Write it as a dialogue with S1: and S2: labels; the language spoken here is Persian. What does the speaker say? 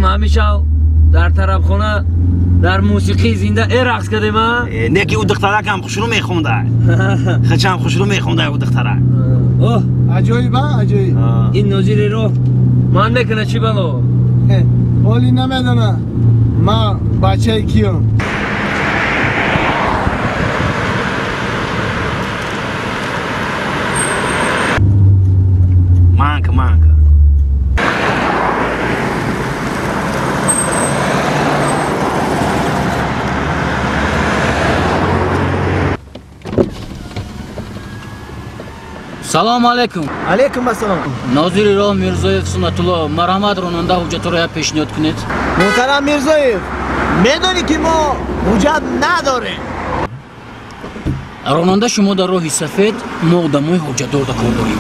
S1: همیشه در طرف خونه در موسیقی زنده رقص کردیم ها؟
S2: نکی او دختره کم خوشرو میخونده خچم خوشرو میخونده او دختره
S1: اوه
S3: عجایب عجایب
S1: این نوزیری رو من میکنه چی بلو؟
S3: ولی نمیدونم ما بچه کیم
S2: مانک
S4: سلام علیکم.
S3: علیکم السلام.
S4: ناظر راه میرزایف سنت الله مرحمت راننده حجت را پیشنهاد کنید.
S3: محترم میرزایف میدونی که ما حجت نداریم.
S4: راننده شما در راه سفید ما آدمای حجت دار کار داریم.